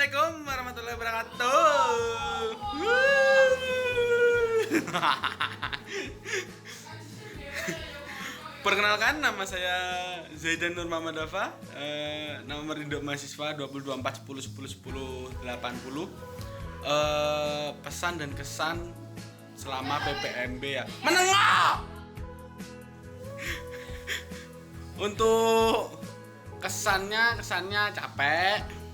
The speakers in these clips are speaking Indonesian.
Assalamualaikum warahmatullahi wabarakatuh. Perkenalkan, nama saya Zaidan Nur Muhammad Dafa, nomor induk mahasiswa 2024 10 10 10 80. Pesan dan kesan selama PPMB ya. Menengah. Untuk kesannya capek,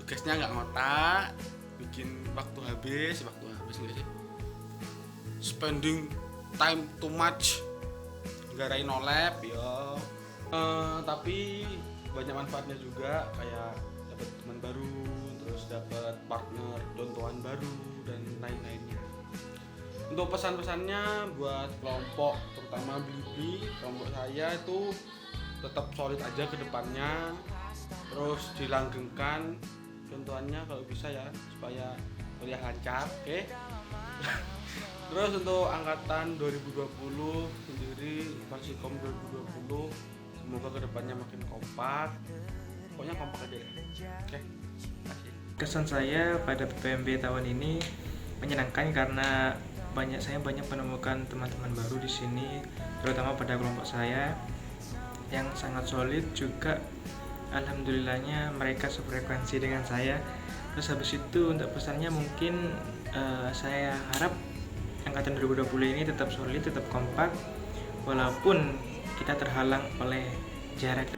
tugasnya nggak ngotak, bikin waktu habis nggak sih? Spending time too much, garai no lab ya. Tapi banyak manfaatnya juga, kayak dapat teman baru, terus dapat partner dontoan baru dan lain-lainnya. Untuk pesan-pesannya buat kelompok, terutama Blibli, kelompok saya itu tetap solid aja ke depannya, terus dilanggengkan contohannya kalau bisa ya, supaya kuliah lancar, oke? Terus untuk angkatan 2020 sendiri, Farsikom 2020, semoga kedepannya makin kompak, pokoknya kompak aja ya, oke? Kesan saya pada PPMB tahun ini menyenangkan karena saya banyak menemukan teman-teman baru di sini, terutama pada kelompok saya yang sangat solid juga. Alhamdulillahnya mereka sefrekuensi dengan saya. Terus habis itu untuk pesannya mungkin saya harap angkatan 2020 ini tetap solid, tetap kompak walaupun kita terhalang oleh jarak.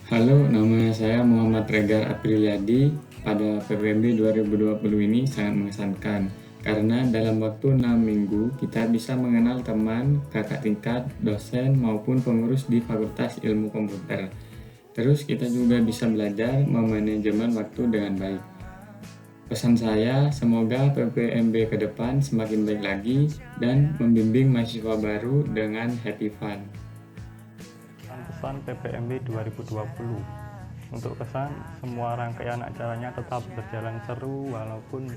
Halo, nama saya Muhammad Regar Apriliadi. Pada PPMB 2020 ini sangat mengesankan karena dalam waktu 6 minggu kita bisa mengenal teman, kakak tingkat, dosen maupun pengurus di Fakultas Ilmu Komputer. Terus kita juga bisa belajar memanajemen waktu dengan baik. Pesan saya, semoga PPMB ke depan semakin baik lagi dan membimbing mahasiswa baru dengan happy fun. Pesan PPMB 2020. Untuk kesan, semua rangkaian acaranya tetap berjalan seru walaupun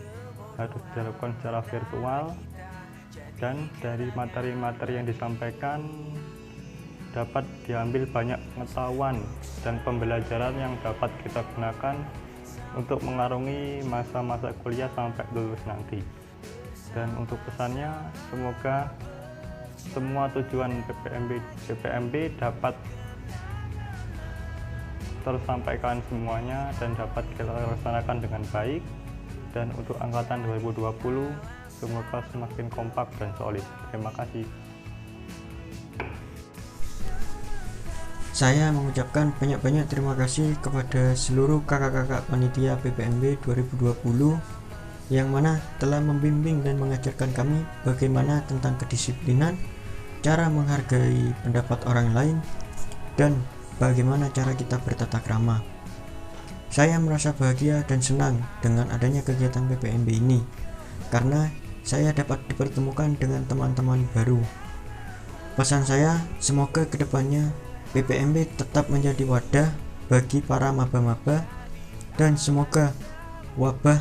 harus dilakukan secara virtual, dan dari materi-materi yang disampaikan dapat diambil banyak pengetahuan dan pembelajaran yang dapat kita gunakan untuk mengarungi masa-masa kuliah sampai lulus nanti. Dan untuk pesannya, semoga semua tujuan PPMB dapat tersampaikan semuanya dan dapat kita laksanakan dengan baik. Dan untuk angkatan 2020 semoga semakin kompak dan solid. Terima kasih. Saya mengucapkan banyak-banyak terima kasih kepada seluruh kakak-kakak panitia PPMB 2020 yang mana telah membimbing dan mengajarkan kami bagaimana tentang kedisiplinan, cara menghargai pendapat orang lain, dan bagaimana cara kita bertata krama. Saya merasa bahagia dan senang dengan adanya kegiatan PPMB ini karena saya dapat dipertemukan dengan teman-teman baru. Pesan saya, semoga kedepannya PPMB tetap menjadi wadah bagi para maba-maba dan semoga wabah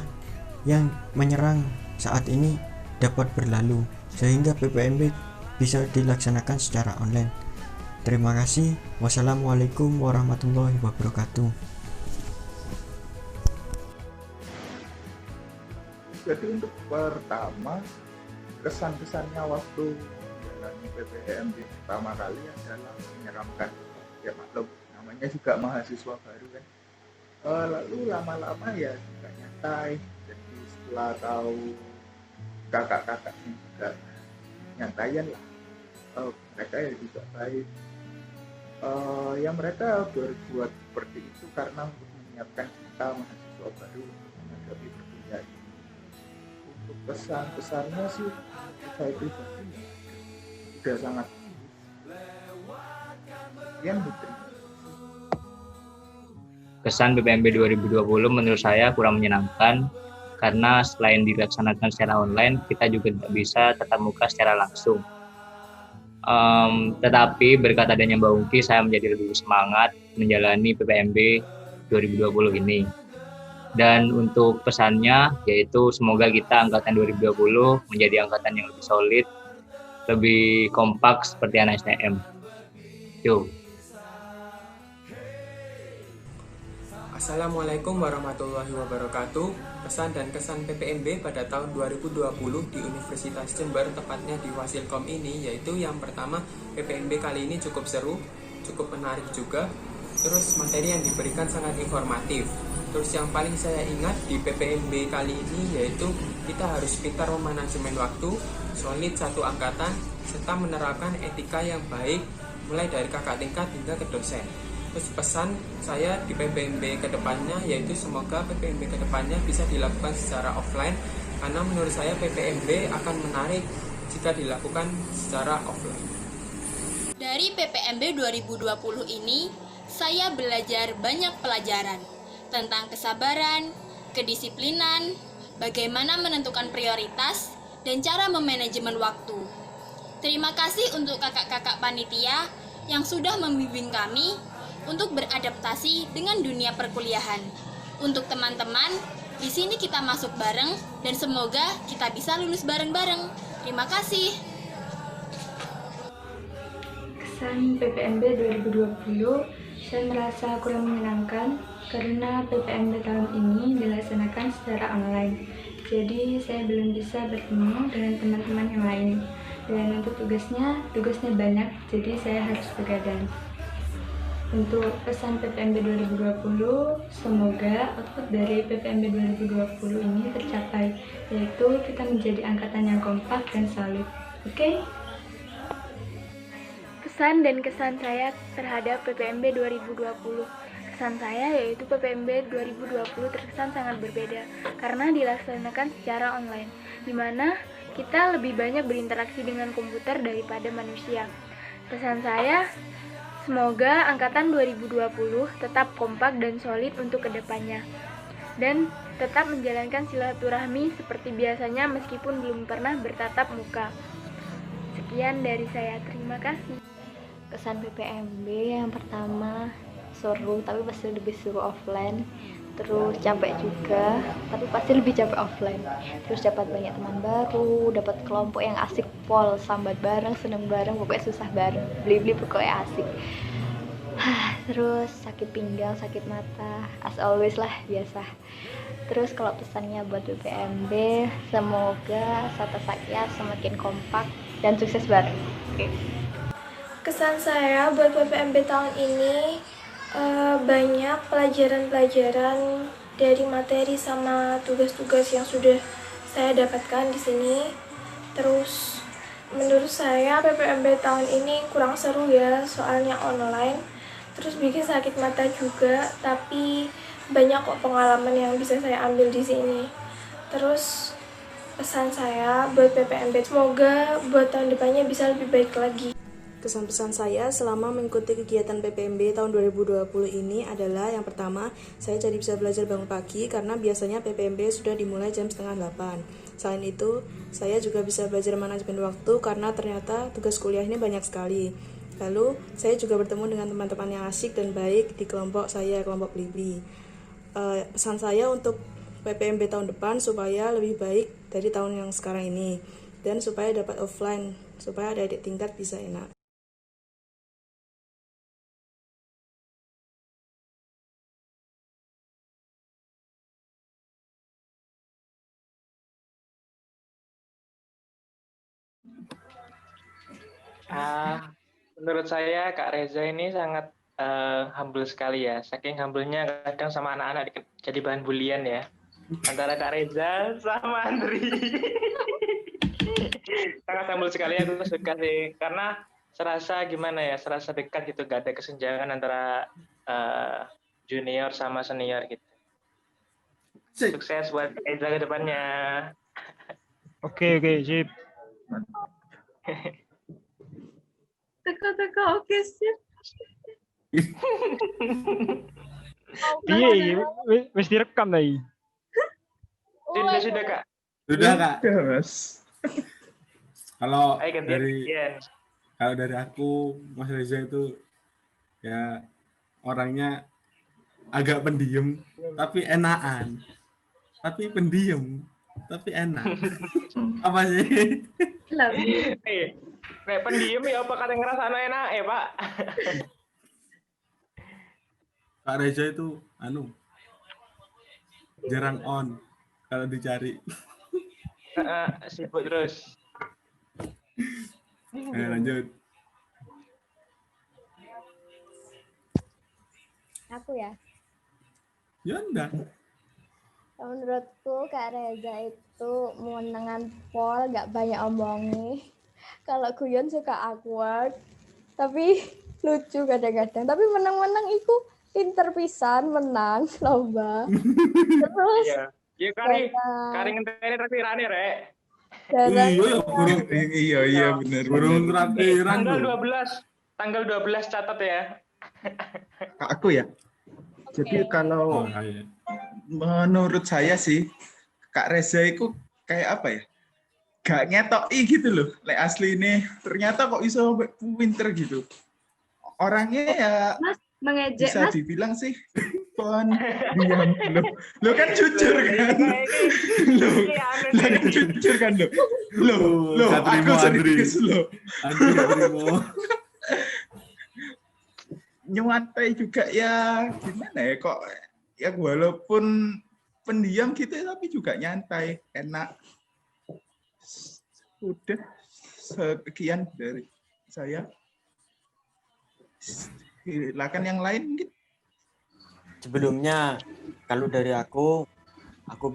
yang menyerang saat ini dapat berlalu sehingga PPMB bisa dilaksanakan secara online. Terima kasih. Wassalamualaikum warahmatullahi wabarakatuh. Jadi untuk pertama, kesan-kesannya waktu menjalani PPMB pertama kali adalah menyeramkan. Ya maklum, namanya juga mahasiswa baru kan. Lalu lama-lama ya juga nyantai. Jadi setelah tahu kakak-kakaknya juga nyantaian lah. Mereka ya juga baik. Yang mereka berbuat seperti itu karena untuk menyiapkan kita mahasiswa baru untuk menghadapi perkuliahan. Untuk pesan-pesannya sih saya pribadi sudah sangat yang diterima. Kesan PPMB 2020 menurut saya kurang menyenangkan karena selain dilaksanakan secara online, kita juga tidak bisa tatap muka secara langsung. Tetapi berkat adanya Mbak Ungki, saya menjadi lebih semangat menjalani PPMB 2020 ini. Dan untuk pesannya yaitu semoga kita angkatan 2020 menjadi angkatan yang lebih solid, lebih kompak seperti anak STM. Yo. Assalamualaikum warahmatullahi wabarakatuh. Pesan dan kesan PPMB pada tahun 2020 di Universitas Jember, tepatnya di Wasilkom ini, yaitu yang pertama, PPMB kali ini cukup seru, cukup menarik juga. Terus materi yang diberikan sangat informatif. Terus yang paling saya ingat di PPMB kali ini yaitu kita harus pintar memanajemen waktu, solid satu angkatan, serta menerapkan etika yang baik mulai dari kakak tingkat hingga ke dosen. Terus pesan saya di PPMB kedepannya yaitu semoga PPMB kedepannya bisa dilakukan secara offline, karena menurut saya PPMB akan menarik jika dilakukan secara offline. Dari PPMB 2020 ini, saya belajar banyak pelajaran tentang kesabaran, kedisiplinan, bagaimana menentukan prioritas, dan cara memanajemen waktu. Terima kasih untuk kakak-kakak panitia yang sudah membimbing kami untuk beradaptasi dengan dunia perkuliahan. Untuk teman-teman, di sini kita masuk bareng dan semoga kita bisa lulus bareng-bareng. Terima kasih. Kesan PPMB 2020, saya merasa kurang menyenangkan karena PPMB tahun ini dilaksanakan secara online. Jadi saya belum bisa bertemu dengan teman-teman yang lain. Dan untuk tugasnya banyak, jadi saya harus begadang. Untuk pesan PPMB 2020, semoga output dari PPMB 2020 ini tercapai, yaitu kita menjadi angkatan yang kompak dan solid. Oke? Pesan dan kesan saya terhadap PPMB 2020. Kesan saya yaitu PPMB 2020 terkesan sangat berbeda karena dilaksanakan secara online, di mana kita lebih banyak berinteraksi dengan komputer daripada manusia. Pesan saya, semoga angkatan 2020 tetap kompak dan solid untuk kedepannya, dan tetap menjalankan silaturahmi seperti biasanya meskipun belum pernah bertatap muka. Sekian dari saya, terima kasih. Kesan PPMB yang pertama, seru tapi pasti lebih seru offline. Terus capek juga, tapi pasti lebih capek offline. Terus dapat banyak teman baru, dapat kelompok yang asik pol, sambat bareng, seneng bareng, pokoknya susah bareng, beli-beli pokoknya asik. Terus sakit pinggang, sakit mata, as always lah, biasa. Terus kalau pesannya buat PPMB, semoga Sata Sakya semakin kompak dan sukses bareng. Oke. Kesan saya buat PPMB tahun ini banyak pelajaran-pelajaran dari materi sama tugas-tugas yang sudah saya dapatkan di sini. Terus menurut saya PPMB tahun ini kurang seru ya, soalnya online. Terus bikin sakit mata juga, tapi banyak kok pengalaman yang bisa saya ambil di sini. Terus pesan saya buat PPMB, semoga buat tahun depannya bisa lebih baik lagi. Kesan-pesan saya selama mengikuti kegiatan PPMB tahun 2020 ini adalah yang pertama, saya jadi bisa belajar bangun pagi karena biasanya PPMB sudah dimulai jam 7:30. Selain itu, saya juga bisa belajar manajemen waktu karena ternyata tugas kuliah ini banyak sekali. Lalu, saya juga bertemu dengan teman-teman yang asik dan baik di kelompok saya, kelompok Blibli. Pesan saya untuk PPMB tahun depan supaya lebih baik dari tahun yang sekarang ini dan supaya dapat offline, supaya adik-adik tingkat bisa enak. Menurut saya Kak Reza ini sangat humble sekali ya. Saking humble-nya kadang sama anak-anak jadi bahan bulian ya. Antara Kak Reza sama Andri. Sangat humble sekali, aku suka sih. Karena serasa gimana ya, serasa dekat gitu. Gak ada kesenjangan antara junior sama senior gitu. Sukses buat Kak Reza ke depannya. Oke, sip. Teka, oke sip. Iya, wis direkam lagi. Sudah Kak. Sudah Kak. Yes. Kalau Ayo, dari aku, Mas Reza itu ya orangnya agak pendiam tapi enakan, tapi pendiam tapi enak. Apa sih? Kayak pendiam ya apa kata ngerasa enak Pak? Kak Reza itu jarang on kalau dicari. Sibuk terus. Lanjut. Aku ya. Yonda. Menurutku Kak Reza itu menengan pol, gak banyak omongnya. Kalau guyon suka awkward, tapi lucu kadang-kadang. Tapi menang-menang itu pinter pisan, menang lomba. Terus Iya kari ngenteni traktirane rek. Iya benar. Burung traktiran Tanggal 12 catat ya. Kak aku ya. Jadi kalau menurut saya sih Kak Reza itu kayak apa ya? Gak ngetoki gitu loh. Lek asli ini ternyata kok iso pinter gitu. Orangnya ya Mas mengejek bisa Mas. dibilang sih diam lo kan jujur kan lo kan jujur kan lo aku serius lo nyuatai juga ya gimana ya kok ya walaupun pendiam gitu tapi juga nyantai enak. Udah sekian dari saya. Silakan yang lain mungkin. Sebelumnya kalau dari aku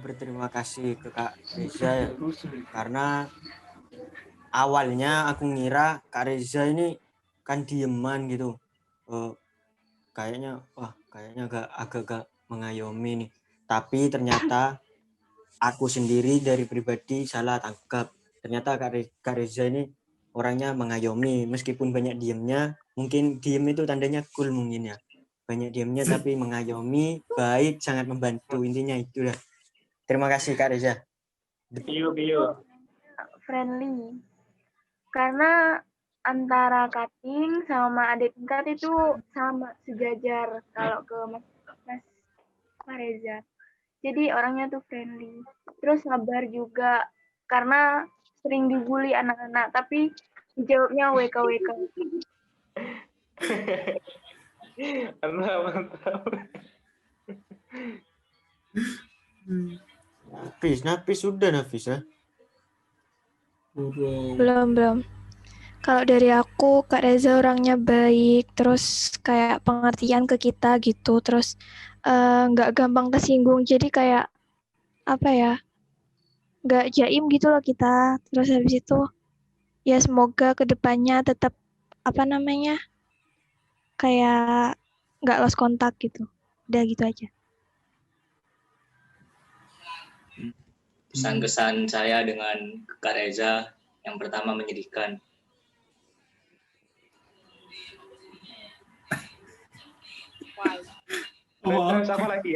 berterima kasih ke Kak Reza karena awalnya aku ngira Kak Reza ini kan dieman gitu. Kayaknya agak mengayomi nih. Tapi ternyata aku sendiri dari pribadi salah tangkap. Ternyata Kak Reza ini orangnya mengayomi meskipun banyak diemnya. Mungkin diem itu tandanya cool mungkin ya. Banyak diemnya tapi mengayomi, baik, sangat membantu. Intinya itulah. Terima kasih Kak Reza. Friendly. Karena antara cutting sama adik tingkat itu sama sejajar kalau ke Mas Reza. Jadi orangnya tuh friendly. Terus ngebar juga karena sering dibully anak-anak tapi dijawabnya WKWK. Mantap. Nafis sudah Nafis ya? Belum. Kalau dari aku, Kak Reza orangnya baik, terus kayak pengertian ke kita gitu, terus nggak gampang kesinggung, jadi kayak apa ya, nggak jaim gitu loh kita. Terus habis itu, ya semoga kedepannya tetap kayak nggak lost kontak gitu. Udah gitu aja. Kesan-kesan saya dengan Kak Reza yang pertama menyedihkan. Terus apa lagi?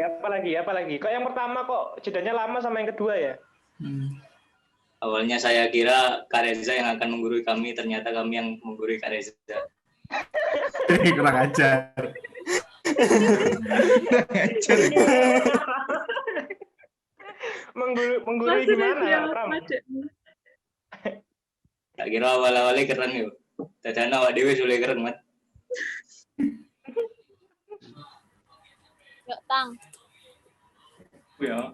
Kok yang pertama kok jedanya lama sama yang kedua ya? Awalnya saya kira Kak Reza yang akan menggurui kami, ternyata kami yang menggurui Kak Reza. Kurang ajar. Menggurui gimana? Tak kira awal-awalnya keren yuk. Dadana awak dewe sudah keren mat. Yuk Tang. Ya.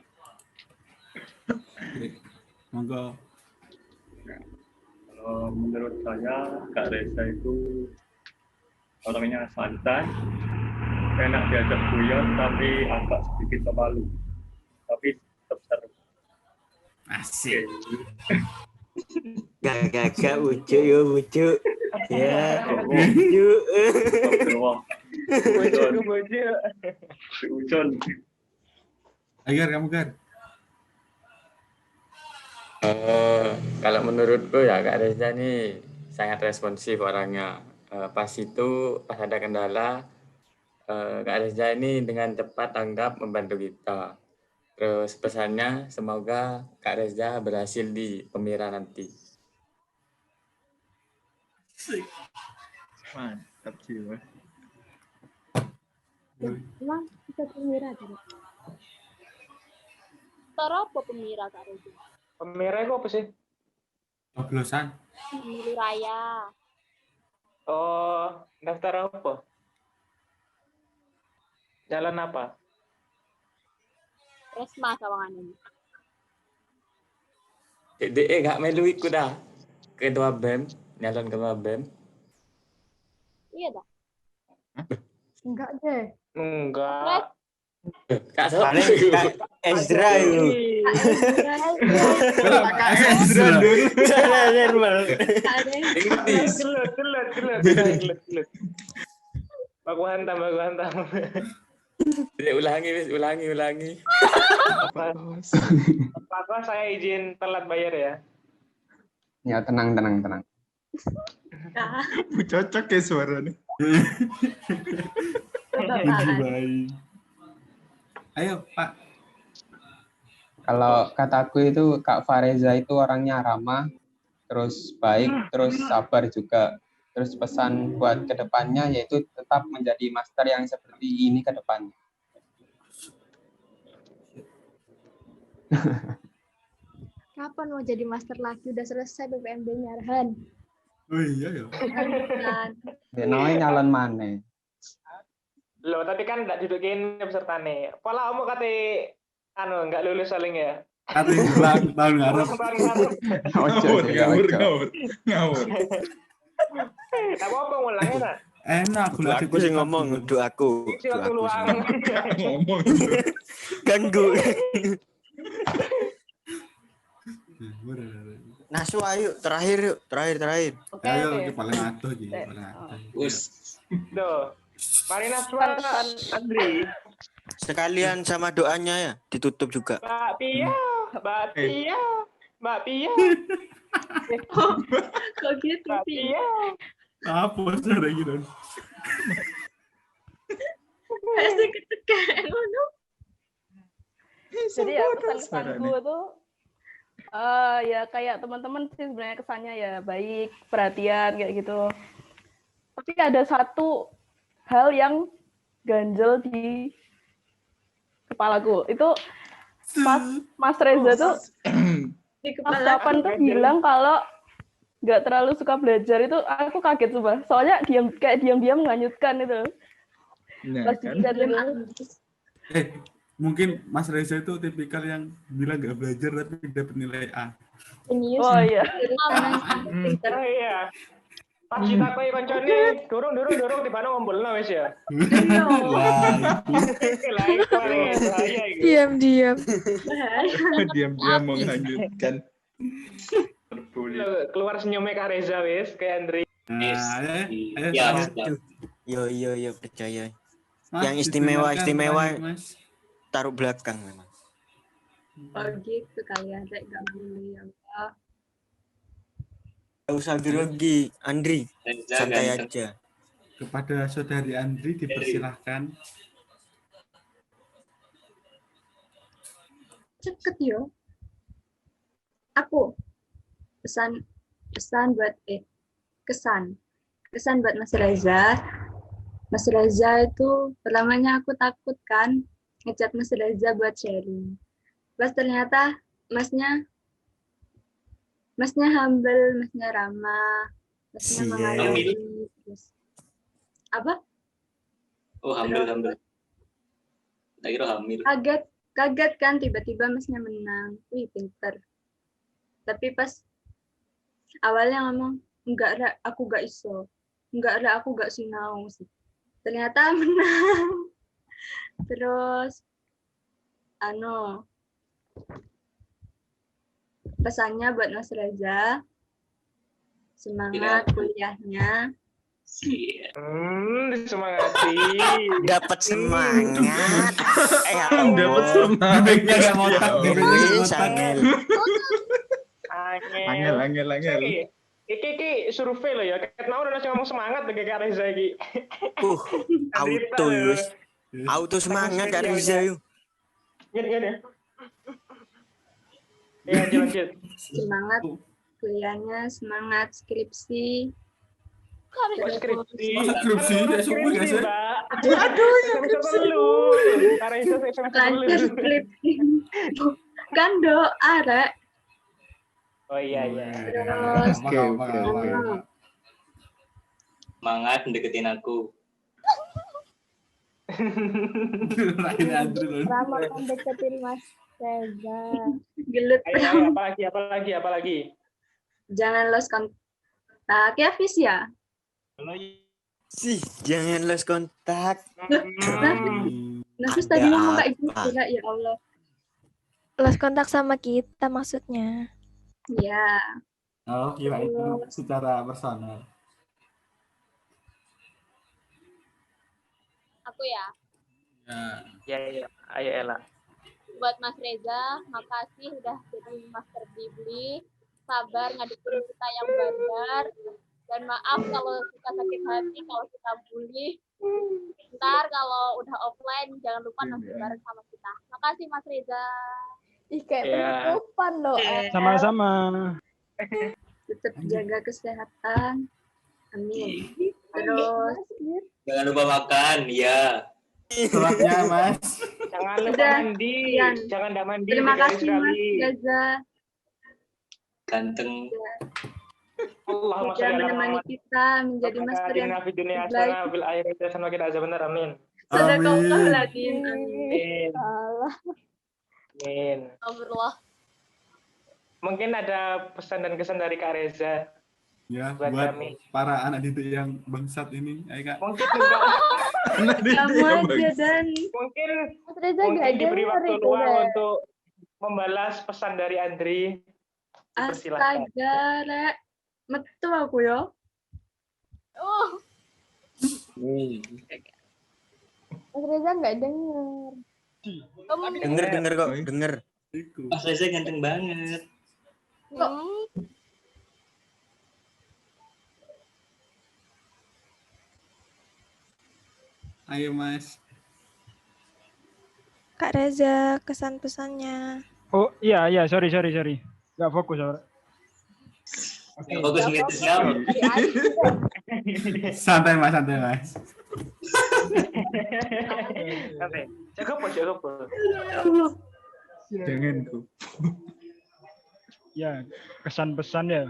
Monggo. Kalau menurut saya Kak Reza itu orangnya santai, enak diajak guyon tapi agak sedikit pemalu, tapi tetap seru. Asik. Gak lucu ya lucu. Ucon. Agar kamu kan. Kalau menurutku ya Kak Reza ini sangat responsif orangnya. Pas ada kendala, Kak Reza ini dengan cepat tanggap membantu kita. Terus pesannya semoga Kak Reza berhasil di Pemira nanti. Mantap jiwa. Emang bisa Pemira tadi? Tara apa Pemira Kak Reza? Pemira itu apa sih? Coblosan. Pemilu raya. Oh, daftar apa? Jalan apa? Resma sawangan. Dek gak melu iku dah. Ketua BEM, nyalon ketua BEM. Iya dah. Enggak deh. Enggak. Kak Sob. Ezra itu. Kak Ezra dulu. Gelut. Baku hantam. Ulangi. Pak, saya izin telat bayar ya. Ya, tenang. Cocok ya suaranya. Ayo, Pak. Kalau kataku itu Kak Fareza itu orangnya ramah, terus baik, terus sabar juga. Terus pesan buat kedepannya yaitu tetap menjadi master yang seperti ini ke depannya. Kapan mau jadi master lagi? Udah selesai PPMB-nya, Arhan. Oh iya ya. Dia namanya nyalon mana? Loh, tapi kan enggak dudukin pesertane. Pola kamu kate enggak lulus saling ya. Kate tahun ngarep. Ngawur. Tak apa ngulangnya nak. Enak aku sih ngomong aku. Ngomong. Ganggu. Nasu ayo terakhir. Ayo paling atuh iki, Duh. Mari Naswa Andri. Sekalian sama doanya ya, ditutup juga. Mbak Pia. Kok gitu sih? Apa cara gitu? Pasti ketekan ngono. Jadi ya pesan-pesanku tuh ya kayak teman-teman sih sebenarnya kesannya ya baik, perhatian kayak gitu. Tapi ada satu hal yang ganjel di kepalaku. Itu Mas Reza tuh Mas Kapan tuh bilang kalau nggak terlalu suka belajar. Itu aku kaget coba. Soalnya diam-diam menghanyutkan itu. Nah, kan? Mungkin Mas Reza itu tipikal yang bilang nggak belajar tapi dapat nilai A. Oh iya. Iya. Pas kita kowe koncone durung tiba ngombulno wis ya. Diam-diam. Diam-diam menghanyutkan. Keluar senyumnya Kak Reza wis kayak Andri. Yo percaya. Yang istimewa taruh belakang memang. Oh gitu kalian saya nggak boleh ya Allah. Gak usah grogi, Andri, santai aja. Kepada saudari Andri dipersilahkan. Cepet yo. Aku kesan buat Mas Reza. Mas Reza itu pertamanya aku takut kan ngechat Mas Reza buat sharing. Pas ternyata masnya humble, masnya ramah, masnya mengayomi. Terus apa? Oh, hamil. Tak kira hamil. Kaget kan tiba-tiba masnya menang. Wih, pinter. Tapi pas awalnya ngomong, enggak, aku gak iso. Enggak, aku gak sinau sih. Ternyata menang. Terus pesannya buat Mas Reza, semangat kuliahnya. Semangati. Dapat semangat. Dapat semangat. Enggak ngotak. Angel. Iki survei loh ya. Ket mau udah ngomong semangat dengan Kak Reza iki. Auto semangat Kak Reza yuk. Gini. Ya, lanjut. Semangat kuliahnya, semangat skripsi. Skripsi, Aduh, lanjut skripsi. Kan doa, Rek. Oh iya. Semangat mendeketin aku. Lain Andri loh. Rama mendeketin Mas Reza. Gelut. Ayo, apa lagi? Jangan lost kontak ya, Fis ya? Sih, jangan lost kontak. Nafis tadi ngomong kayak gitu enggak ya Allah. Lost kontak sama kita maksudnya. Ya. Oh, kira itu secara personal. Aku ya. Ya. Ayo Ella. Buat Mas Reza, makasih udah jadi master Bibli. Sabar ngadepin kita yang bandar. Dan maaf kalau kita sakit hati, kalau kita bully. Ntar kalau udah offline, jangan lupa nonton bareng sama kita. Makasih Mas Reza. Ih, kayak Iya. penutupan loh. Sama-sama. Tetap jaga kesehatan. Amin. Terus Jangan lupa makan, ya. Suratnya Mas. Jangan lupa Udah, mandi. sekian. Jangan enggak mandi. terima 3 hari kasih Mas sekali. Reza Ganteng. Allahumma sudah sholli ala menemani Muhammad. kita menjadi master yang Atina fid dunya terbaik. hasanah fil akhirati hasanah wa qina adzabannar. Amin. Sadaqallahul-adzim. Amin. Salah. Amin. Astagfirullah. Mungkin ada pesan dan kesan dari Kak Reza. Ya, Buat buat kami. para anak didik yang bangsat ini. Ayo Kak. Mungkin juga Anak didik Kamu yang aja bangsat. dan mungkin Mas Reza gak diberi denger waktu itu, luang Ren. untuk membalas pesan dari Andri. Persilahkan. astaga, Rek. Metu aku yo. Oh, Mas Reza gak denger. Denger kok, denger. Mas Reza ganteng banget. Ayo Mas. Kak Reza, kesan pesannya. Oh iya, sorry. Gak fokus. Gak bagus ngeliat siapa. Santai Mas. Oke. Jaga po. Jangan ku. Ya, kesan-pesan ya.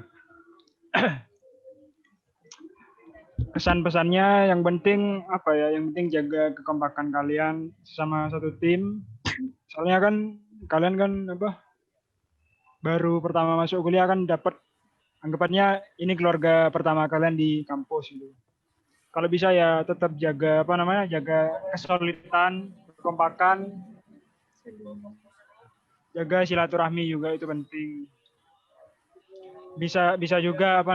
Kesan-pesannya yang penting apa ya? Yang penting jaga kekompakan kalian sama satu tim. Soalnya kan kalian kan baru pertama masuk kuliah kan dapat anggapannya ini keluarga pertama kalian di kampus gitu. Kalau bisa ya tetap jaga jaga kesolidan, kekompakan, jaga silaturahmi juga itu penting. Bisa juga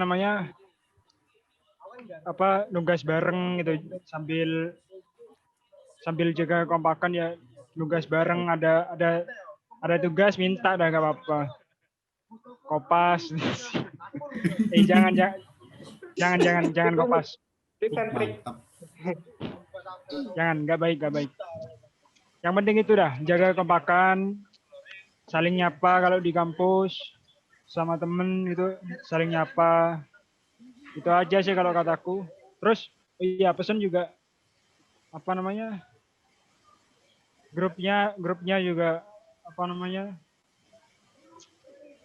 nugas bareng gitu sambil jaga kekompakan ya, nugas bareng, ada tugas minta dah gak apa-apa. Kopas. jangan kopas. Jangan, nggak baik. Yang penting itu dah, jaga kekompakan, saling nyapa kalau di kampus sama temen itu saling nyapa. Itu aja sih kalau kataku. Terus iya pesan juga grupnya juga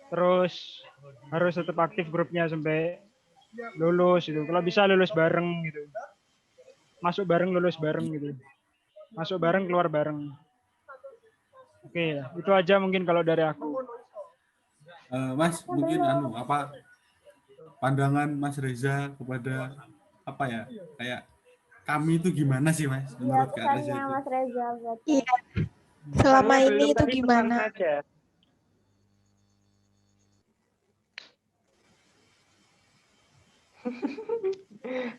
terus harus tetap aktif grupnya sampai lulus itu. Kalau bisa lulus bareng gitu. Masuk bareng, lulus bareng gitu. Masuk bareng, keluar bareng. Oke, itu aja mungkin kalau dari aku. Mas, mungkin pandangan Mas Reza kepada kayak kami itu gimana sih Mas menurut Kak Reza itu? Mas Reza buat Iya. Selama ini itu gimana?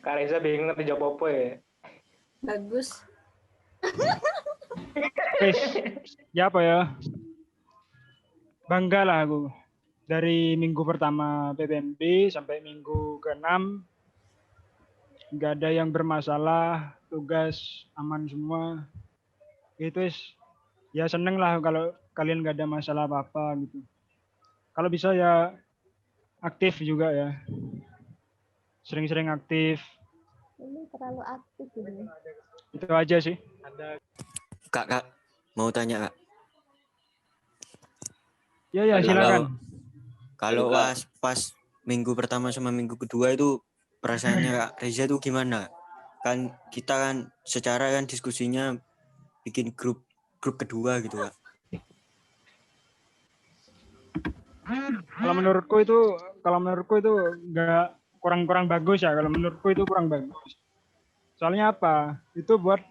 Kak Reza bingung ngerti jawab apa ya. Bagus. Ya apa ya? Bangga lah aku. Dari minggu pertama PPMB sampai minggu ke-6 nggak ada yang bermasalah, tugas aman semua. Gitu ya, seneng lah kalau kalian nggak ada masalah apa-apa gitu. Kalau bisa ya aktif juga ya. Sering-sering aktif. ini terlalu aktif ini. Itu aja sih. Kak, mau tanya Kak. Ya silakan. Kalau pas minggu pertama sama minggu kedua itu perasaannya Kak Reza itu gimana? kan kita kan secara kan diskusinya bikin grup kedua gitu Kak. Kalau menurutku itu nggak kurang bagus ya. Kalau menurutku itu kurang bagus. Soalnya apa? Itu buat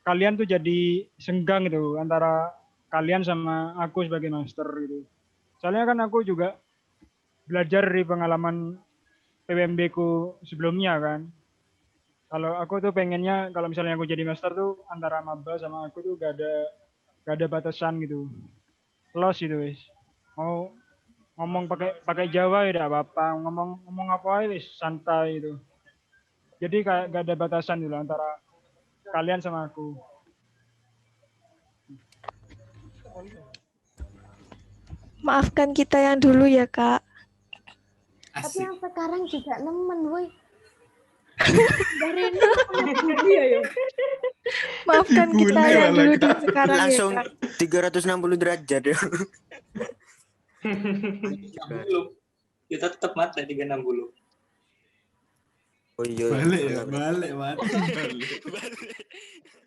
kalian tuh jadi senggang gitu antara kalian sama aku sebagai master gitu. Soalnya kan aku juga belajar dari pengalaman PPMB ku sebelumnya kan. Kalau aku tuh pengennya kalau misalnya aku jadi master tuh antara maba sama aku tuh gak ada batasan gitu. Los gitu wis. Mau ngomong pakai Jawa ya tidak apa-apa, ngomong apa aja wis santai gitu. Jadi kayak gak ada batasan gitu antara kalian sama aku. Maafkan kita yang dulu ya, Kak. Tapi yang sekarang juga nemen, woi. Maafkan kita yang dulu dan sekarang langsung ya, Kak. 360 derajat ya. Kita tetap mata 360. Oh iya. Balik.